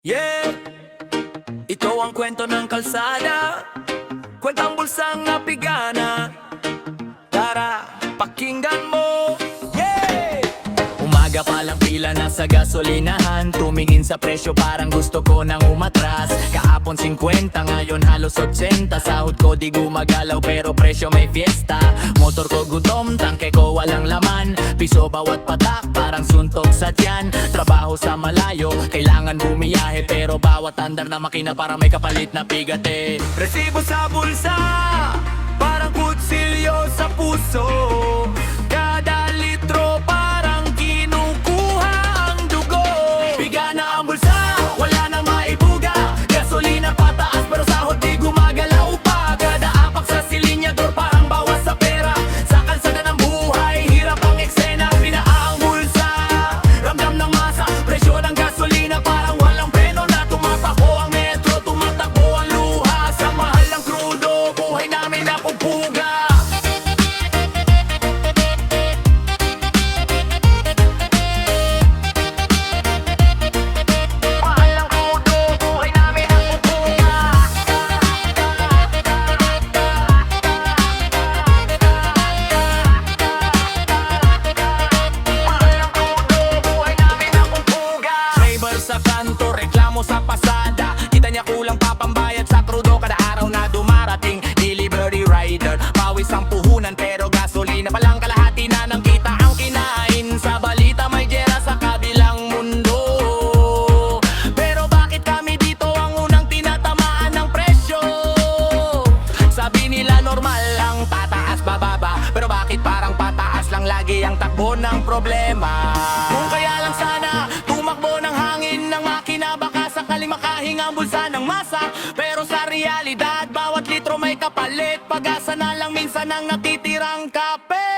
Yeah, ito ang kwento ng kalsada, kwentang bulsang napigana. Tara, pakinggan mo. Yeah! Umaga pa lang pila na sa gasolinahan, tumingin sa presyo parang gusto ko nang umatras. Kahapon 50, ngayon halos 80. Sahod ko di gumagalaw pero presyo may fiesta. Motor ko gutom, tangke ko walang laman. Piso bawat patak, parang suntok sa tiyan. Trabaho sa malayo, kailangan bumiyahe. Pero bawat andar na makina para may kapalit na bigate. Resibo sa bulsa, parang kutsilyo sa puso. Kada litro parang kinukuha ang dugo. Biga na ang bulsa, wala nang maibuga. Gasolina pataas pero sahod di gumagalaw pa. Kada apak sa silinyador parang bawas sa pera. Sa kalsada ng buhay, hirap ang eksena. Binaang bulsa, ramdam ng masa. Presyo ng gasolina parang walang preno na tumatakbo ang metro, tumatakbo ang luha. Sa mahal ng krudo, buhay namin napupuga. Mahal ng krudo, buhay namin napupuga. Mahal ng krudo, buhay namin napupuga. Driver sa kanto, reklamo sa pasada. Kita niya kulang pa pambayad sa krudo kada araw na dumarating. Delivery rider, pawis ang puhunan pero gasolina palang kalahati na ng kita ang kinain. Sa balita may gera sa kabilang mundo. Pero bakit kami dito ang unang tinatamaan ng presyo? Sabi nila normal lang tataas bababa, pero bakit parang pataas lang lagi ang takbo ng problema? Kung kaya lang sana tumakbo ng hangin ng makina, baka sakaling makahinga ang bulsa ng masa. Pero sa realidad, bawat litro may kapalit. Pag-asa na lang minsan ang natitirang kape.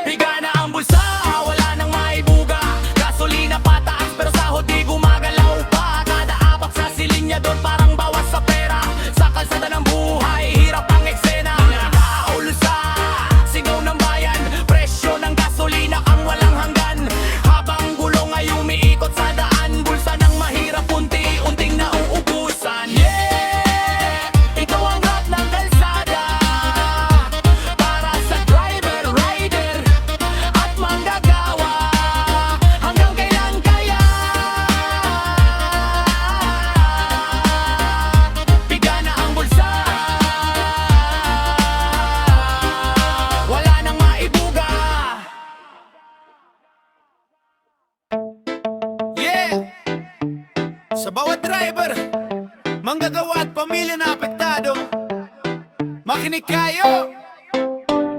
Biga na ang bulsa, wala nang maibuga. Gasolina pataas pero sahod di gumagalaw pa. Kada apak sa silinyador parang bawas sa pera. Sa kalsada ng buhay, hirap ang eksena. Nakaulo sa sigaw ng bayan, presyo ng gasolina ang walang hanggan. Habang gulong ay umiikot sa daan, bulsa ng mahirap unti-unting nauubusan. Yeah! Ito ang rap ng kalsada, para sa driver, rider at manggagawa. Hanggang kailan kaya? Biga na ang bulsa, wala nang maibuga. Yeah! Sa bawat driver, manggagawa at pamilya na apektado, makinig kayo!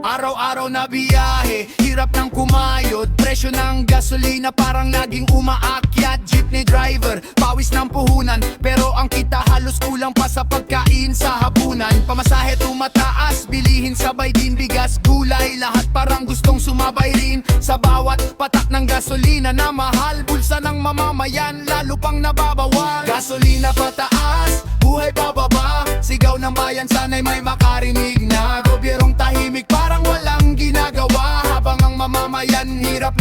Araw-araw na biyahe, hirap ng kumayod. Presyo ng gasolina parang laging umaakyat. Jeepney driver, pawis ng puhunan, pero ang kita halos kulang pa sa pagkain sa hapunan. Pamasahe tumataas, bilihin sabay din bigas, gulay. Lahat parang gustong sumabay rin sa bawat patak ng gasolina na mahal. Bulsa ng mamamayan, lalo pang nababawan. Gasolina pataas, buhay pababa. Sigaw ng bayan, sana'y may makarinig na. Gobyernong tahimik parang walang ginagawa, habang ang mamamayan hirap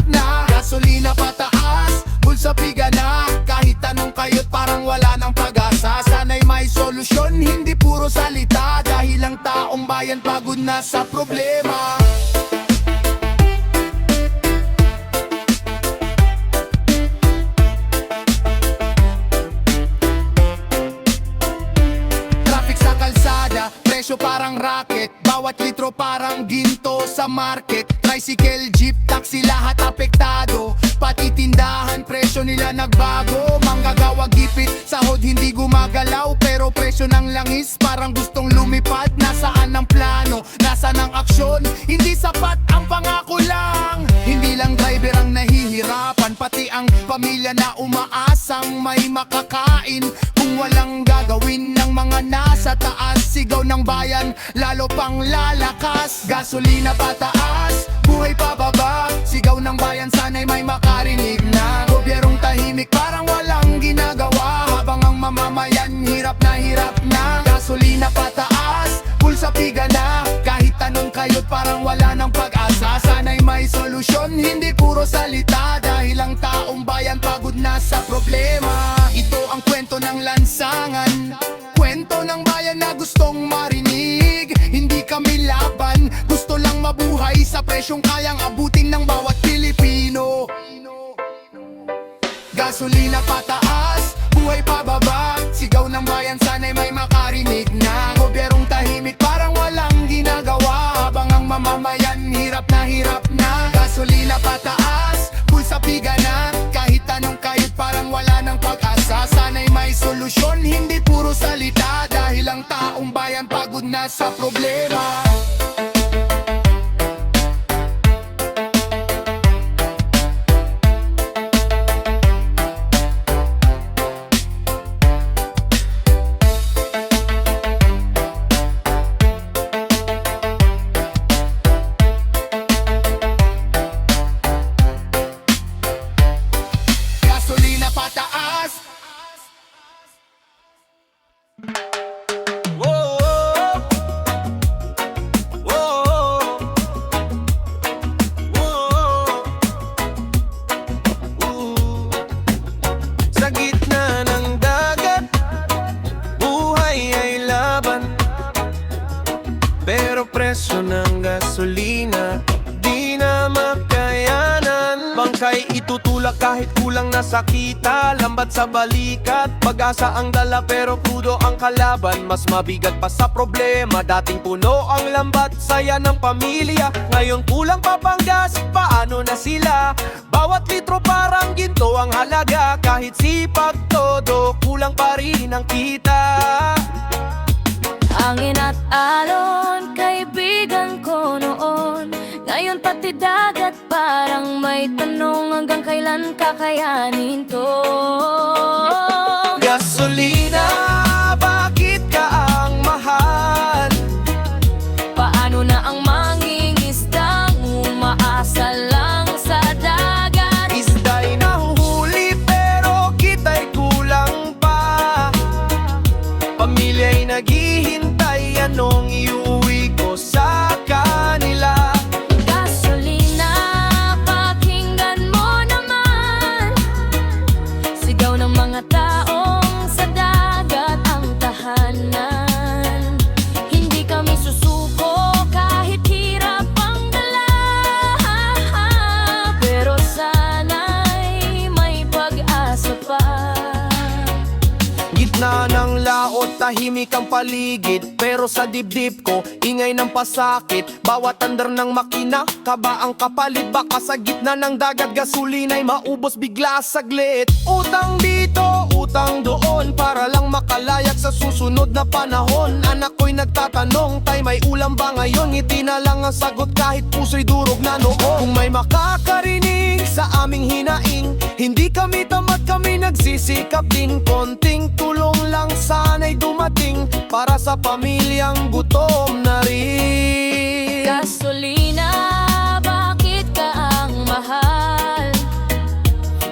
na. Gasolina pataas, bulsa piga na. Kahit anong kayot parang wala ng pag-asa. Sana'y may solusyon, hindi puro salita. Dahil ang taong bayan pagod na sa problema. Traffic sa kalsada, presyo parang racket. Bawat litro parang ginto sa market. Tricycle, jeep, taxi, lahat apektado. Pati tindahan, presyo nila nagbago. Manggagawa gipit, sahod hindi gumagalaw. Pero presyo ng langis, parang gustong lumipad. Nasaan ang plano? Nasaan ang aksyon? Hindi sapat ang pangako lang. Hindi lang driver ang nahihirapan, pati ang pamilya na umaasang may makakain. Kung walang gagawin ng mga nasa taas, sigaw ng bayan, lalo pang lalakas. Gasolina pataas, buhay pababa. Sigaw ng bayan, sana'y may makarinig na. Gobyernong tahimik parang walang ginagawa, habang ang mamamayan hirap na. Gasolina pataas, bulsa piga na. Kahit anong kayot parang wala ng pag-asa. Sana'y may solusyon, hindi puro salita. Dahil ang taong bayan pagod na sa problema. ng lansangan. Kwento ng bayan na gustong marinig. Hindi kami laban, gusto lang mabuhay sa presyong kayang abutin ng bawat Pilipino. Gasolina pataas, buhay pababa. Sigaw ng bayan sana'y may makarinig na. Gobyernong tahimik parang walang ginagawa, habang ang mamamayan hirap na. Gasolina pataas, bulsa piga na. Kahit anong kahit parang wala ng pag-asa. Sana'y may solusyon, hindi puro salita. Dahil ang taong bayan pagod na sa problema. Gasolina pataas. Sa gitna ng dagat, buhay ay laban. Pero presyo ng gasolina, di na makayanan. Bangkay itutulak kahit kulang na sakita. Lambat sa balikat, pag-asa ang dala pero krudo ang kalaban. Mas mabigat pa sa problema, dating puno ang lambat. Saya ng pamilya, ngayon kulang pa pang gas. Paano na sila? Bawat litro parang ginto ang halaga. Kahit sipag todo, kulang pa rin ang kita. Hangin at alon, kaibigan ko noon. Ngayon pati dagat parang may tanong, hanggang kailan kakayanin to? Gasolina, bakit ka ang mahal? Paano na ang mangingisdang umaasa lang sa dagat? Isda'y nahuhuli pero kita'y kulang pa. Pamilya'y naghihintay, anong iuwi ko sa kanila? Gasolina, pakinggan mo naman. Sigaw ng mga taong sa dagat ang tahanan. Hindi kami susuko kahit hirap ang dala. Pero sana'y may pag-asa pa. Gitna ng laot, tahimik ang paligid. Pero sa dibdib ko, ingay ng pasakit. Bawat andar ng makina, kaba ang kapalit. Baka sa gitna ng dagat, gasolina'y maubos bigla saglit. Utang dito, utang doon, para lang makalayak sa susunod na panahon. Anak ko'y nagtatanong, tay may ulam ba ngayon? Ngiti na lang ang sagot kahit puso'y durog na noon. Kung may makakarinig sa aming hinaing, hindi kami tamad, kami nagsisikap din. Konting tulong lang sana'y dumating para sa pamilyang gutom na rin. Gasolina, bakit ka ang mahal?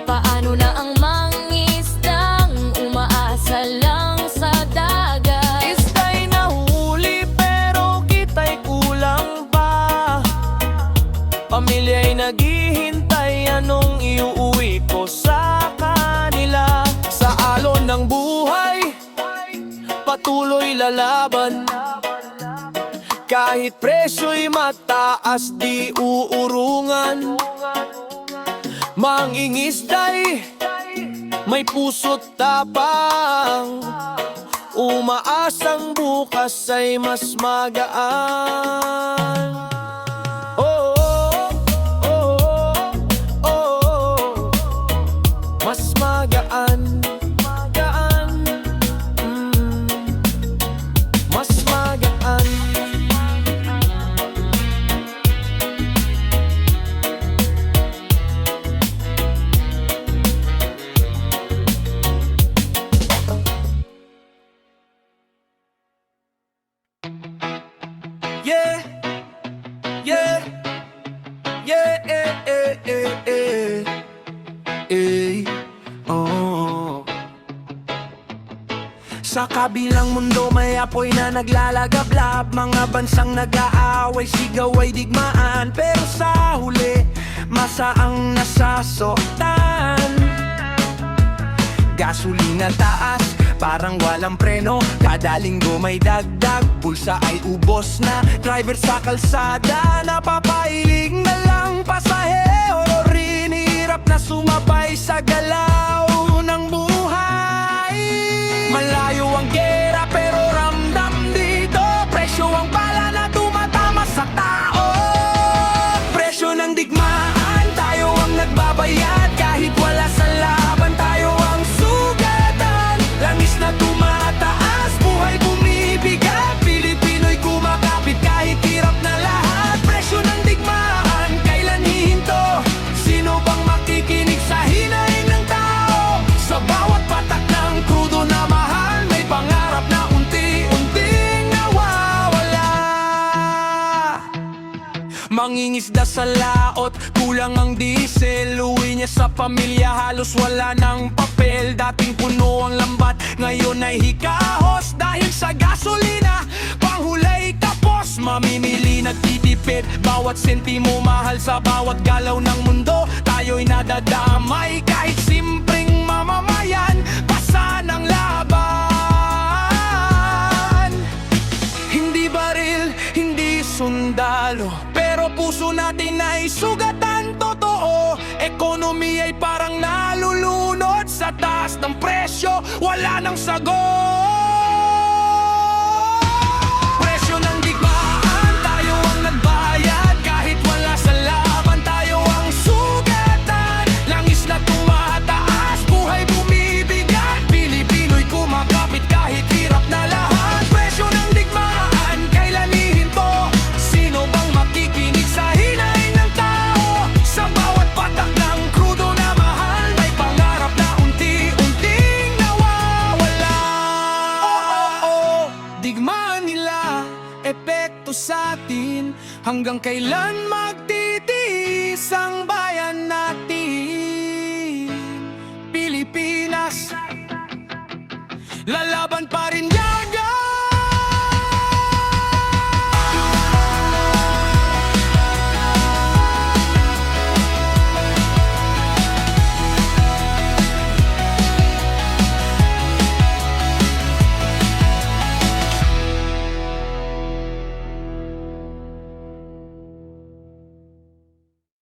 Paano na ang mangisdang umaasa lang sa dagat? Isda'y nahuli pero kita'y kulang pa. Pamilya'y naghihintay, anong iuuwi ko sa kanila? Sa alon ng buhay, patuloy lalaban. Kahit presyo'y mataas, di uurungan. Mangingisda'y may puso't tapang. Umaasang bukas ay mas magaan. Oh, oh, oh, oh, oh. Mas magaan. Mas magaan. Yeah, yeah, yeah, oh. Sa kabilang mundo may apoy na naglalagablab. Mga bansang nag-aaway, sigaw ay digmaan. Pero sa huli, masa ang nasasoktan. Gasolina taas, parang walang preno. Kada linggo may dagdag, bulsa ay ubos na. Driver sa kalsada, napapailig na lang pasahero rin. Hirap na sumabay sa galaw ng buhay. Malayo ang gera pero ramdam dito. Presyo ang bala na tumatama sa tao. Presyo ng digmaan, tayo ang nagbabayad. Kahit wala sa laban, tayo ang sugatan. Langis na tumataas, buhay bumibigat. Pilipino'y kumakapit kahit hirap na lahat. Presyo ng digmaan, kailan hihinto? Sino bang makikinig sa hinaing ng tao? Sa bawat patak ng krudo na mahal, may pangarap na unti-unting nawawala. Mangingisda sa laot, kulang ang diesel. Uwi niya sa pamilya, halos wala ng papel. Dating puno ang lambat, ngayon ay hikahos. Dahil sa gasolina, panghulay tapos. Mamimili nagtitipid, bawat sentimo mahal. Sa bawat galaw ng mundo, tayo'y nadadamay. Kahit simpleng mamamayan, pasa ng laban. Hindi baril, hindi sundalo, pero puso natin ay sugatan totoo. Ekonomiya ay parang nalulunod sa taas ng presyo, wala nang sagot. Presyo ng digmaan, tayo ang nagbayad. Kahit wala sa laban, tayo ang sugatan. Langis na tumataas, buhay bumibigat. Pilipino'y kumakapit kahit hirap na lahat. Presyo ng digmaan, kailan hihinto? Sino bang makikinig sa hinaing ng tao? Sa bawat patak ng krudo na mahal, may pangarap na unti-unting nawawala. Digmaan nila, epekto sa atin. Hanggang kailan magtitiwala?